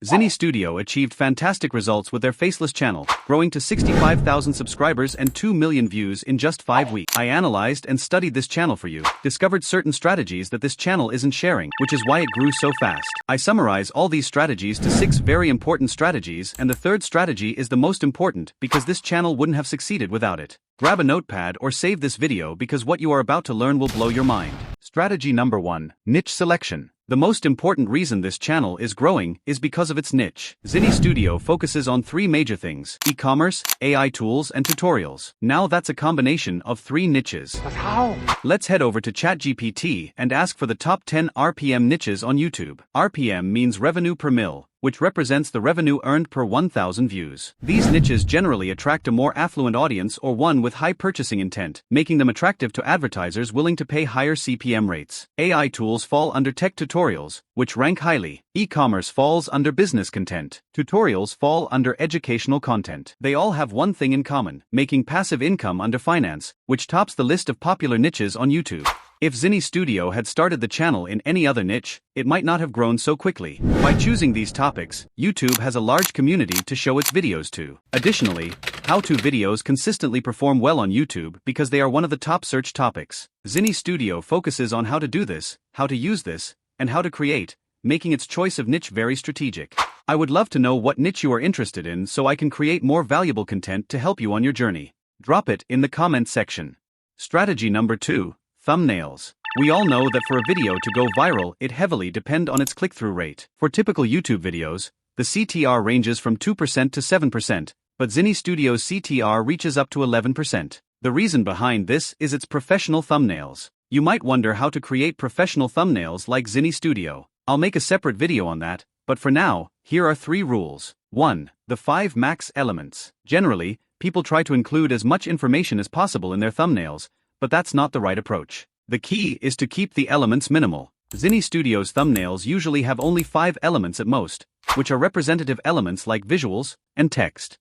Zinny Studio achieved fantastic results with their Faceless channel, growing to 65,000 subscribers and 2 million views in just 5 weeks. I analyzed and studied this channel for you, discovered certain strategies that this channel isn't sharing, which is why it grew so fast. I summarize all these strategies to 6 very important strategies, and the third strategy is the most important because this channel wouldn't have succeeded without it. Grab a notepad or save this video because what you are about to learn will blow your mind. Strategy number 1. Niche selection. The most important reason this channel is growing is because of its niche. Zinny Studio focuses on 3 major things: e-commerce, AI tools, and tutorials. Now that's a combination of 3 niches. But how? Let's head over to ChatGPT and ask for the top 10 RPM niches on YouTube. RPM means revenue per mil, which represents the revenue earned per 1,000 views. These niches generally attract a more affluent audience or one with high purchasing intent, making them attractive to advertisers willing to pay higher CPM rates. AI tools fall under tech tutorials, which rank highly. E-commerce falls under business content. Tutorials fall under educational content. They all have one thing in common: making passive income under finance, which tops the list of popular niches on YouTube. If Zinny Studio had started the channel in any other niche, it might not have grown so quickly. By choosing these topics, YouTube has a large community to show its videos to. Additionally, how-to videos consistently perform well on YouTube because they are one of the top search topics. Zinny Studio focuses on how to do this, how to use this, and how to create, making its choice of niche very strategic. I would love to know what niche you are interested in so I can create more valuable content to help you on your journey. Drop it in the comments section. Strategy number 2. Thumbnails. We all know that for a video to go viral, it heavily depends on its click-through rate. For typical YouTube videos, the CTR ranges from 2% to 7%, but Zinny Studio's CTR reaches up to 11%. The reason behind this is its professional thumbnails. You might wonder how to create professional thumbnails like Zinny Studio. I'll make a separate video on that, but for now, here are 3 rules. 1. The 5 max elements. Generally, people try to include as much information as possible in their thumbnails, but that's not the right approach. The key is to keep the elements minimal. Zinny Studio's thumbnails usually have only 5 elements at most, which are representative elements like visuals and text.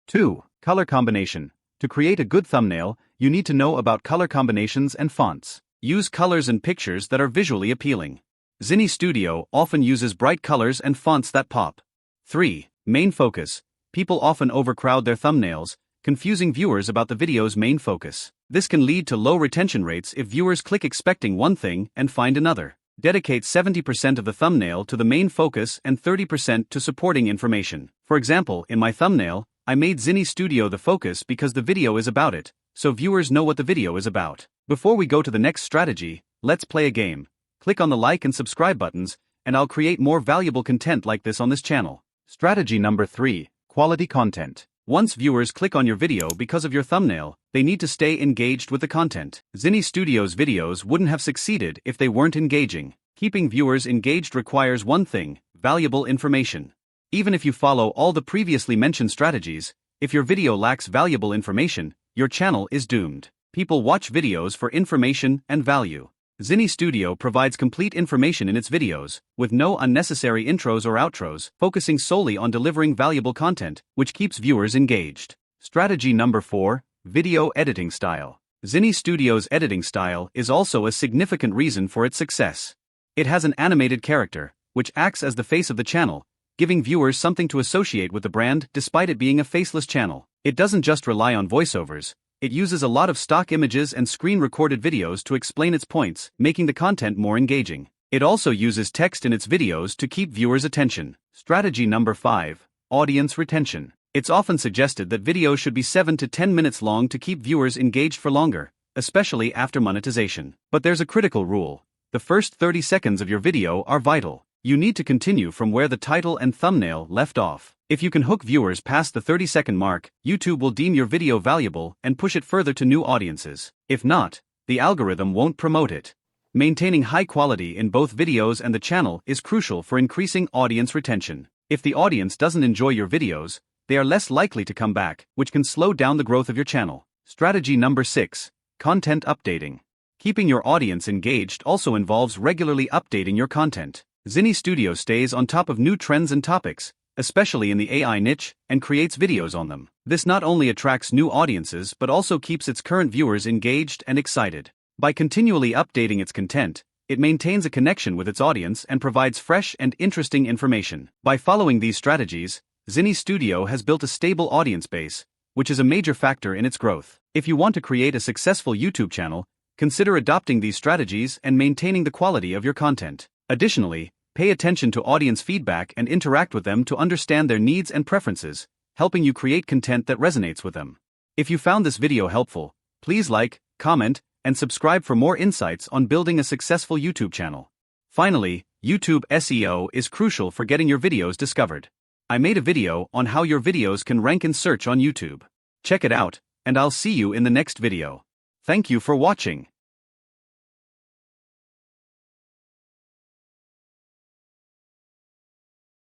2. Color combination. To create a good thumbnail, you need to know about color combinations and fonts. Use colors and pictures that are visually appealing. Zinny Studio often uses bright colors and fonts that pop. 3. Main focus. People often overcrowd their thumbnails, confusing viewers about the video's main focus. This can lead to low retention rates if viewers click expecting one thing and find another. Dedicate 70% of the thumbnail to the main focus and 30% to supporting information. For example, in my thumbnail, I made Zinny Studio the focus because the video is about it, so viewers know what the video is about. Before we go to the next strategy, let's play a game. Click on the like and subscribe buttons, and I'll create more valuable content like this on this channel. Strategy number 3. Quality content. Once viewers click on your video because of your thumbnail, they need to stay engaged with the content. Zinny Studio's videos wouldn't have succeeded if they weren't engaging. Keeping viewers engaged requires one thing: valuable information. Even if you follow all the previously mentioned strategies, if your video lacks valuable information, your channel is doomed. People watch videos for information and value. Zinny Studio provides complete information in its videos, with no unnecessary intros or outros, focusing solely on delivering valuable content, which keeps viewers engaged. Strategy number 4. Video editing style. Zinny Studio's editing style is also a significant reason for its success. It has an animated character, which acts as the face of the channel, giving viewers something to associate with the brand despite it being a faceless channel. It doesn't just rely on voiceovers. It uses a lot of stock images and screen-recorded videos to explain its points, making the content more engaging. It also uses text in its videos to keep viewers' attention. Strategy number 5. Audience retention. It's often suggested that videos should be 7 to 10 minutes long to keep viewers engaged for longer, especially after monetization. But there's a critical rule. The first 30 seconds of your video are vital. You need to continue from where the title and thumbnail left off. If you can hook viewers past the 30-second mark, YouTube will deem your video valuable and push it further to new audiences. If not, the algorithm won't promote it. Maintaining high quality in both videos and the channel is crucial for increasing audience retention. If the audience doesn't enjoy your videos, they are less likely to come back, which can slow down the growth of your channel. Strategy number 6. Content updating. Keeping your audience engaged also involves regularly updating your content. Zinny Studio stays on top of new trends and topics, especially in the AI niche, and creates videos on them. This not only attracts new audiences but also keeps its current viewers engaged and excited. By continually updating its content, it maintains a connection with its audience and provides fresh and interesting information. By following these strategies, Zinny Studio has built a stable audience base, which is a major factor in its growth. If you want to create a successful YouTube channel, consider adopting these strategies and maintaining the quality of your content. Additionally, pay attention to audience feedback and interact with them to understand their needs and preferences, helping you create content that resonates with them. If you found this video helpful, please like, comment, and subscribe for more insights on building a successful YouTube channel. Finally, YouTube SEO is crucial for getting your videos discovered. I made a video on how your videos can rank in search on YouTube. Check it out, and I'll see you in the next video. Thank you for watching.